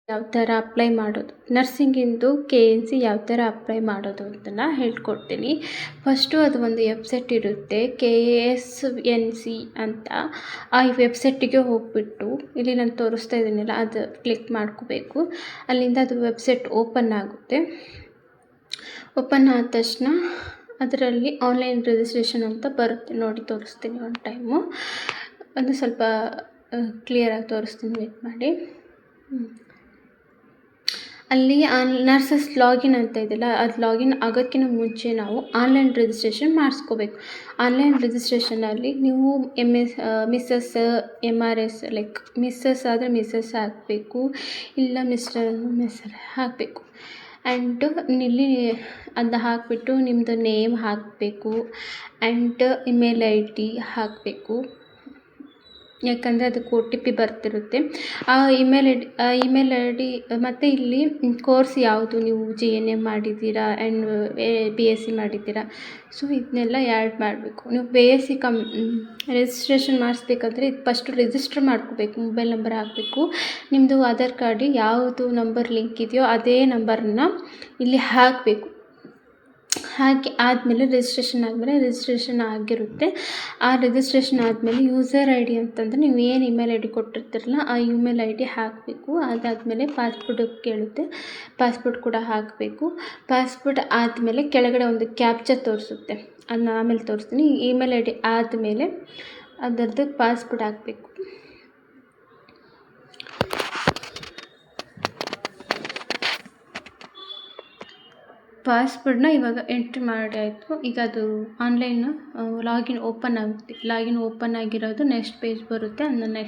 ಯಾವ ಥರ ಅಪ್ಲೈ ಮಾಡೋದು, ನರ್ಸಿಂಗಿಂದು KNC ಯಾವ ಥರ ಅಪ್ಲೈ ಮಾಡೋದು ಅಂತನ ಹೇಳ್ಕೊಡ್ತೀನಿ. ಫಸ್ಟು ಅದು ಒಂದು ವೆಬ್ಸೈಟ್ ಇರುತ್ತೆ KSNC ಅಂತ. ಆ ವೆಬ್ಸೈಟಿಗೆ ಹೋಗ್ಬಿಟ್ಟು ಇಲ್ಲಿ ನಾನು ತೋರಿಸ್ತಾ ಇದ್ದೀನಲ್ಲ ಅದು ಕ್ಲಿಕ್ ಮಾಡ್ಕೋಬೇಕು. ಅಲ್ಲಿಂದ ಅದು ವೆಬ್ಸೈಟ್ ಓಪನ್ ಆಗುತ್ತೆ. ಓಪನ್ ಆದ ತಕ್ಷಣ ಅದರಲ್ಲಿ ಆನ್ಲೈನ್ ರಿಜಿಸ್ಟ್ರೇಷನ್ ಅಂತ ಬರುತ್ತೆ, ನೋಡಿ ತೋರಿಸ್ತೀನಿ ಒಂದು ಟೈಮು. ಅದು ಸ್ವಲ್ಪ ಕ್ಲಿಯರಾಗಿ ತೋರಿಸ್ತೀನಿ, ವೇಟ್ ಮಾಡಿ. ಅಲ್ಲಿ ನರ್ಸಸ್ ಲಾಗಿನ್ ಅಂತ ಇದೆಯಲ್ಲ, ಅದು ಲಾಗಿನ್ ಆಗೋದಕ್ಕಿಂತ ಮುಂಚೆ ನಾವು ಆನ್ಲೈನ್ ರಿಜಿಸ್ಟ್ರೇಷನ್ ಮಾಡಿಸ್ಕೋಬೇಕು. ಆನ್ಲೈನ್ ರಿಜಿಸ್ಟ್ರೇಷನಲ್ಲಿ ನೀವು ಮಿಸ್ಸಸ್ MRS ಲೈಕ್ ಮಿಸ್ಸಸ್ ಆದರೆ ಮಿಸ್ಸಸ್ ಹಾಕಬೇಕು, ಇಲ್ಲ ಮಿಸ್ಟರ್ ಹಾಕಬೇಕು. ಆ್ಯಂಡ್ ಇಲ್ಲಿ ಅದನ್ನ ಹಾಕಿಬಿಟ್ಟು ನಿಮ್ಮದು ನೇಮ್ ಹಾಕಬೇಕು ಆ್ಯಂಡ್ ಇಮೇಲ್ ID ಹಾಕಬೇಕು. ಯಾಕಂದರೆ ಅದಕ್ಕೆ OTP ಬರ್ತಿರುತ್ತೆ. ಆ ಇಮೇಲ್ ID ಮತ್ತು ಇಲ್ಲಿ ಕೋರ್ಸ್ ಯಾವುದು, ನೀವು GNM ಮಾಡಿದ್ದೀರಾ ಆ್ಯಂಡ್ BSc ಮಾಡಿದ್ದೀರಾ, ಸೊ ಇದನ್ನೆಲ್ಲ ಆ್ಯಡ್ ಮಾಡಬೇಕು. ನೀವು BSc ರಿಜಿಸ್ಟ್ರೇಷನ್ ಮಾಡಿಸ್ಬೇಕಾದ್ರೆ ಇದು ಫಸ್ಟು ರಿಜಿಸ್ಟ್ರ್ ಮಾಡ್ಕೋಬೇಕು. ಮೊಬೈಲ್ ನಂಬರ್ ಹಾಕಬೇಕು. ನಿಮ್ಮದು ಆಧಾರ್ ಕಾರ್ಡ್ ಯಾವುದು ನಂಬರ್ ಲಿಂಕ್ ಇದೆಯೋ ಅದೇ ನಂಬರನ್ನ ಇಲ್ಲಿ ಹಾಕಬೇಕು. ಹಾಕಿ ಆದಮೇಲೆ ರಿಜಿಸ್ಟ್ರೇಷನ್ ಆಗಿರುತ್ತೆ. ಆ ರಿಜಿಸ್ಟ್ರೇಷನ್ ಆದಮೇಲೆ ಯೂಸರ್ ID ಅಂತಂದರೆ ನೀವು ಏನು ಇಮೇಲ್ ID ಕೊಟ್ಟಿರ್ತೀರಲ್ಲ ಆ ಇಮೇಲ್ ID ಹಾಕಬೇಕು. ಅದಾದಮೇಲೆ ಪಾಸ್ಪೋರ್ಟ್ ಕೇಳುತ್ತೆ, ಪಾಸ್ಪೋರ್ಟ್ ಕೂಡ ಹಾಕಬೇಕು. ಪಾಸ್ಪೋರ್ಟ್ ಆದಮೇಲೆ ಕೆಳಗಡೆ ಒಂದು ಕ್ಯಾಪ್ಚರ್ ತೋರಿಸುತ್ತೆ, ಅದನ್ನ ಆಮೇಲೆ ತೋರಿಸ್ತೀನಿ. ಇಮೇಲ್ ID ಆದಮೇಲೆ ಅದರದ್ದು ಪಾಸ್ಪೋರ್ಟ್ ಹಾಕಬೇಕು. ಪಾಸ್ವರ್ಡ್ನ ಇವಾಗ ಎಂಟ್ರಿ ಮಾಡಿ ಆಯಿತು. ಈಗ ಅದು ಆನ್ಲೈನ್ ಲಾಗಿನ್ ಓಪನ್ ಆಗುತ್ತೆ. ಲಾಗಿನ್ ಓಪನ್ ಆಗಿರೋದು ನೆಕ್ಸ್ಟ್ ಪೇಜ್ ಬರುತ್ತೆ. ಅದನ್ನ ನೆಕ್ಸ್ಟ್